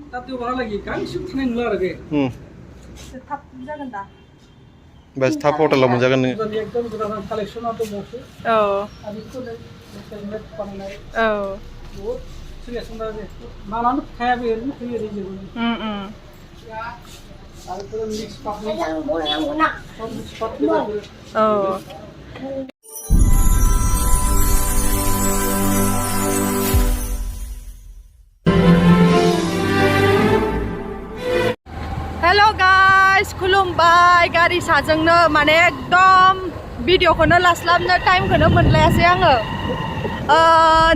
Tapi orang lagi kan shootnya ngelar ke. Tetap jalan dah. Bas thap hotel lah menjaga nih. Jadi ekdom kita collection atau musuh. Oh. Abis itu deh internet panai. Oh. Buat serius sudah deh. Malam tu kaya biar ni kaya dia jadi. Kalau tu mix pakai. Mix pakai. Oh. Hello guys, खुलुमबाय गारि साजोंनो माने एकदम भिडिअखौनो लास्लाबनो टाइमखौनो मोनलायासै आङो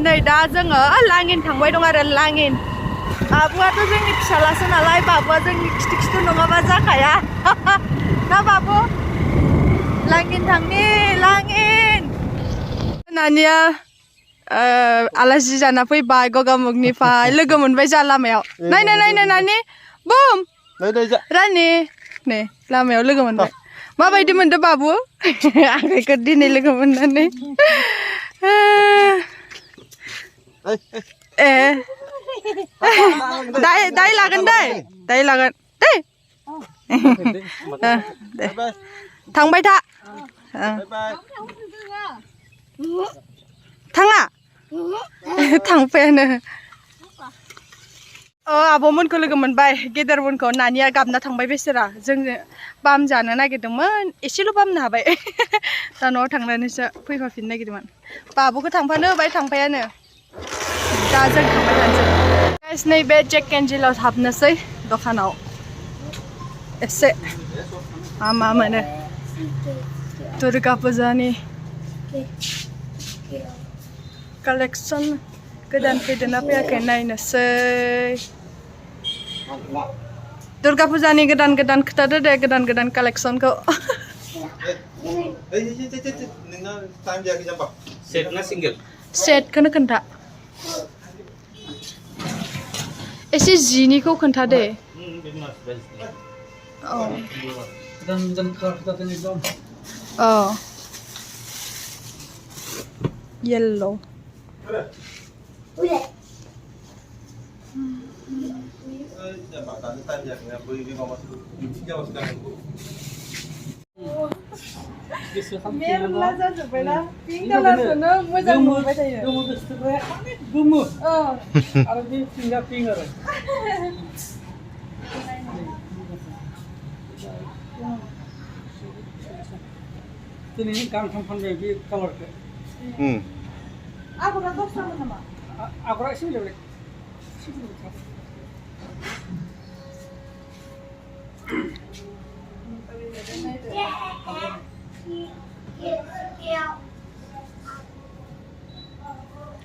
नै दा जोङो लाङिन थांबाय दं आरो लाङिन बाबुआथ' जोंनि फिसालासो नालाय बाबुआ जोंनि खिथु खिथु नङाबा जाखाया ना बाबु लाङिन थांनि लाङिन नानिया आलासि जाना फैबाय गगामुगनिफ्राय लोगो मोनबाय जा लामायाव नायनो नायनो नानि बुम रानि नै लामायाव लोगो मोनबाय माबायदि मोनदों बाबु आंखौ दिनै लोगो मोननानै ए दाय लागोन दाय लागोन दे थांबाय था थाङा थांफायानो आब'मोनखौ लोगो मोनबाय गेदेरमोनखौ नानिया गाबना थांबाय बेसोरा जोंनो बाम जानो नागिरदोंमोन एसेल' बामनो हाबाय दा न'आव थांनानैसो फैफाफिननो नागिरदोंमोन बाबुखौ थांफानो होबाय थांफायानो दा जों थांबाय थानोसै गाइस नैबे जेक केन्जिलाव हाबनोसै दखानाव एसे मा मोनो दुर्गा पुजानि कालेक्सन गोदान फैदोंना फैयाखै नायनोसै दुर्गा पुजानि गोदान गोदान खोथादो दे गोदान गोदान कालेक्सनखौ सेटखौनो खोन्था एसे जिनिखौ खोन्था दे येल्लो मेरला जाजोब्बायना पिंक कालारखौनो मोजां नुबाय थायो गोमो गोसोथोबाय गोमो आरो बे पिंकआ पिंक आरो दिनै गांथाम फानबाय बे कालारखौ आगरा दसरामोन नामा आगरा एसे बेलेग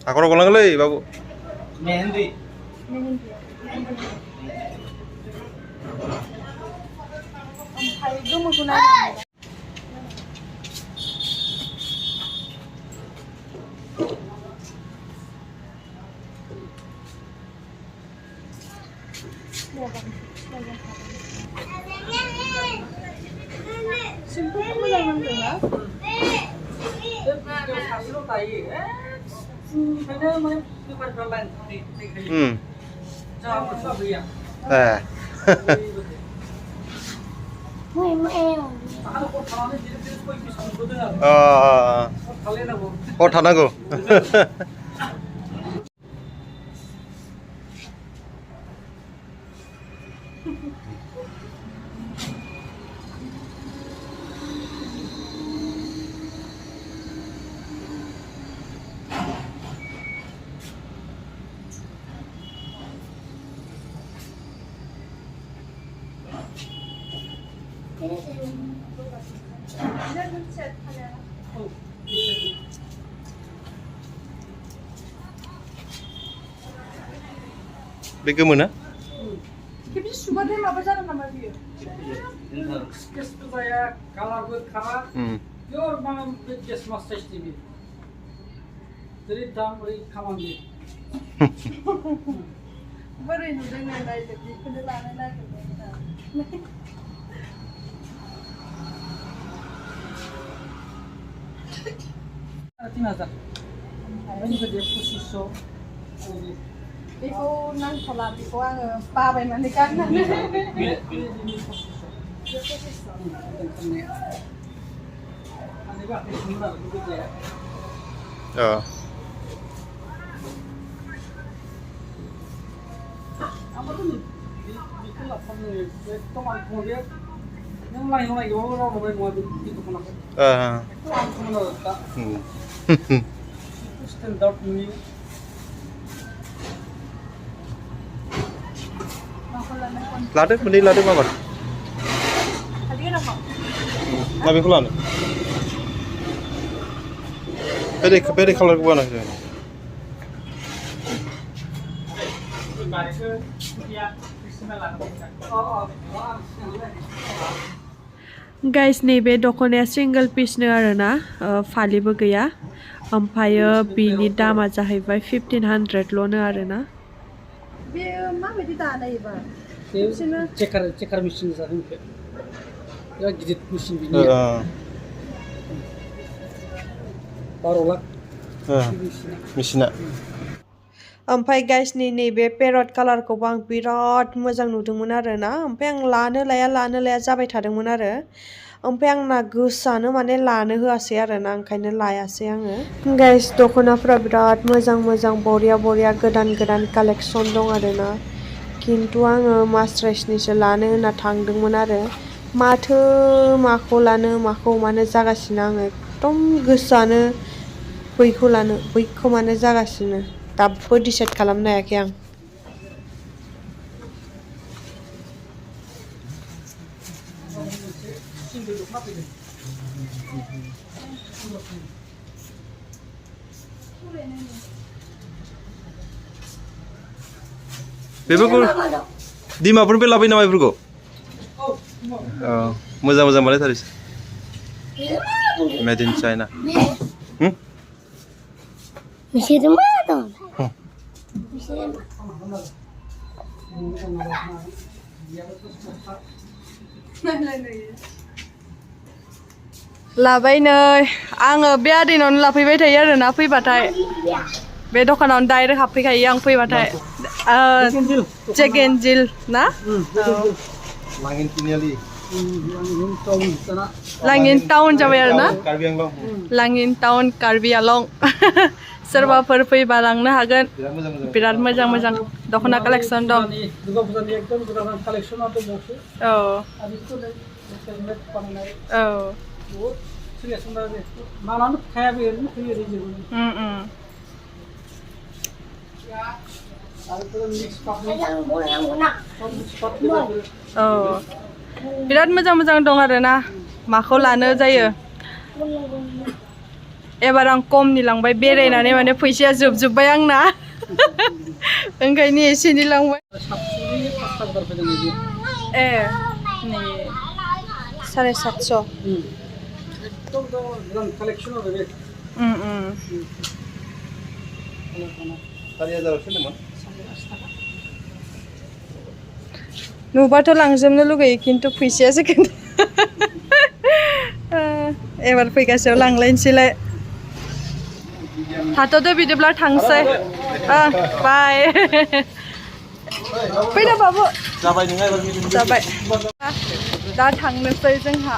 Aku rokok lang lagi, babu. Mehndi ओमफ्राय गोमोखौ नायनांगौ सिम्पोल मोजां नांदोंना सासेल' दायो ओंखायनो माने बेफारफ्रा लाइन देखायो जोंहा मोनसेआ गैया आरो हर थानानै बिदिनो 6 पिस मोनबोदों आरो हर थालायनांगौ हर थानांगौ बे गोमोना खेबसे सुबाथाय माबा जागोन नामा बियो स्केचबो जाया कालारबो खारा पियर माने बे गेस मास्टार टिभि जेरै दाम ओरै खामानि बोरै नुदों नायदो बेखौनो लानो नागिरदों 3000 ini gede 2500 बेखौ नांथ'ला बेखौ आङो बाबायनानै गारनानै Lada, mending lada banget. Nabi kulan. Pede color gua nak. Guys, nैबे दख'नाया सिंगल पिसनो आरोना फालिबो गैया ओमफ्रायो बिनि दामा जाहैबाय 1500 ल'नो आरोना बे माबायदि दानायबा चेकार मेसिन जादों बिराद गिदिर मेसिन बिनि 12 लाख मेसिना ओमफ्राय गाइस नैबे पेरट कालारखौबो आं बिराद मोजां नुदोंमोन आरोना ओमफ्राय आं लानो लाया जाबाय थादोंमोन आरो ओमफ्राय आंना गोसोआनो माने लानो होआसै आरोना ओंखायनो लायासै आङो गाइस दख'नाफोरा बिराद मोजां बरिया गोदान कालेक्सन दं आरोना किन्तु आङो मास्राइसनिसो लानो होनना थांदोंमोन आरो माखौ लानो माखौ मानो जागासिनो आङो एकदम गोसोआनो बैखौ मानो जागासिनो दाबो डिसाइड खालामनो हायाखै आं बेफोरखौ दिमापुरनिफ्राय लाबोयो नामा बेफोरखौ मोजां बानायथारो मेड इन चाइना लाबाय नै आङो बे आदैनावनो लाफैबाय थायो आरोना फैबाथाय बे दखानावनो डाइरेक्ट हाबफैखायो आं फैबाथाय चिकेन जिल ना लांगिन टाउन जाबाय आरोना लांगिन टाउन कार्बि आलं सोरबाफोर फैबा लांनो हागोन बिराद मोजां दख'ना कालेक्सन दं दुर्गा पुजानि एकदम गोदान कालेक्सना दंबावो बहुत सिलेक्सन जाबाय मालानो थाया बे ओरैनो फैयो ओरैनो बिराद मोजां दं आरोना माखौ लानो जायो एबार आं खमनि लांबाय बेरायनानै माने फैसाया जोबजोबबाय आंना ओंखायनो एसेनि लांबाय ए नै 750 एकदम गोदान कालेक्सन आरो बे 4000 सोलोंमोन नुबाथ' लांजोबनो लुगैयो खिन्थु फैसायासो खोन्था एबार फैगासेयाव लांलायनोसैलाय थाथ'दो बिदिब्ला थांसै बाय फैदो बाबु जाबाय दा थांनोसै जोंहा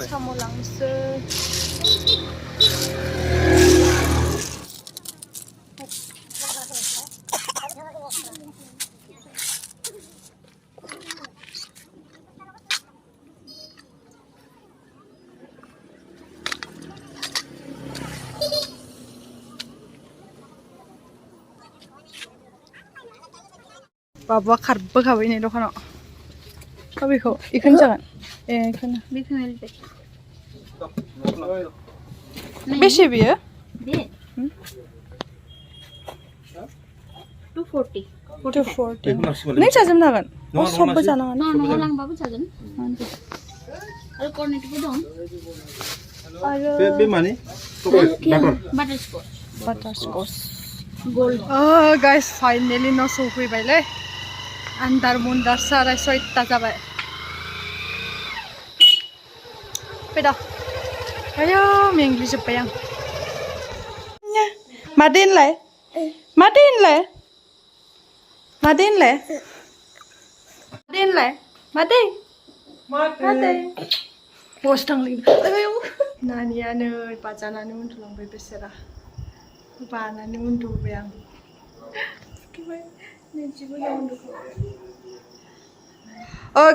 साम' लांसै बाबुआ खारबोखाबाय नै दखानाव बेखौ इखौनो जागोन इखौनो बेसे बियो 240 नों जाजोबनो हागोन सबबो जानो हागोन न'आव लांबाबो जागोन आरो कर्नेटबो दं बे माने बाटारस्कच गोल्ड गाइस फाइनली न' सौफैबायलै आन्दार मुन्दार 6:30 जाबाय फैदा आयो मेंग्लिजोब्बाय आं मादै होनलाय माथो होनलाय माथो होनलाय माथो होनलाय माथो माथो बस थांलाय नानिया नै बाजानानै उन्दुलांबाय बेसेरा बानानै उन्दुबाय आं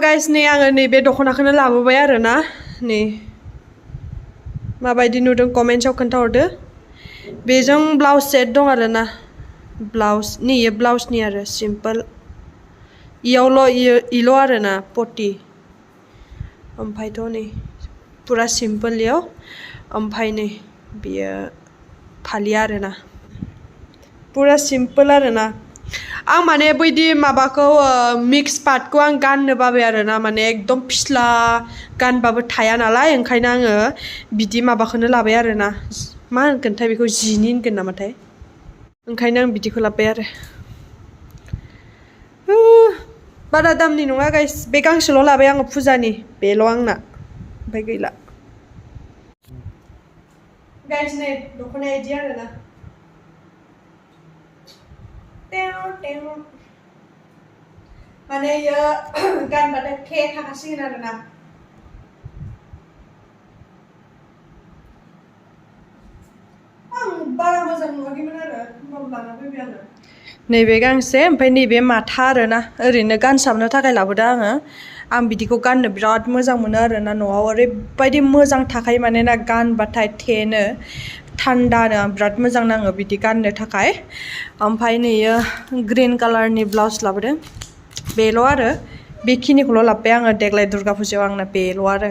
गाइस नै आङो नैबे दख'नाखौनो लाबोबाय आरोना नै माबायदि नुदों कमेन्ट्सआव खोन्थाहरदो बेजों ब्लाउज सेट दं आरोना ब्लाउज इयो ब्लाउजनि आरो सिम्पोल इल' आरोना पटि ओमफ्रायथ' नै पुरा सिम्पोल इयाव ओमफ्राय नै बियो फालिया आरोना पुरा सिम्पोल आरोना आं माने बैदि माबाखौ मिक्स पार्टखौ आं गाननो बाबाय आरोना माने एकदम फिस्ला गानबाबो थाया नालाय ओंखायनो आङो बिदि माबाखौनो लाबाय आरोना मा होनगोनथाय बेखौ जिनि होनगोन नामाथाय ओंखायनो आं बिदिखौ लाबाय आरो बारा दामनि नङा गाइस बे गांसेल' लाबाय आङो फुजानि बेल' आंना ओमफ्राय गैला गाइस नै दख'नाया इदि आरोना माने इयो गानबाथाय थे थाखासिगोन आरोना आं बारा मोजां नुवाखैमोन आरो होमबाबो लाना फैबाय आङो नैबे गांसे ओमफ्राय नैबे माथा आरोना ओरैनो गानसाबनो थाखाय लाबोदों आं बिदिखौ गाननो बिराद मोजां मोनो आरोना न'आव ओरैबायदि मोजां थाखायो माने ना गानबाथाय थेनो थान्दानो आं बिराद मोजां नाङो बिदि गाननो थाखाय ओमफ्राय नैयो ग्रीन कालारनि ब्लाउस लाबोदों बेल' आरो बेखिनिखौल' लाबोबाय आङो देग्लाय दुर्गा फुजायाव आंना बेल' आरो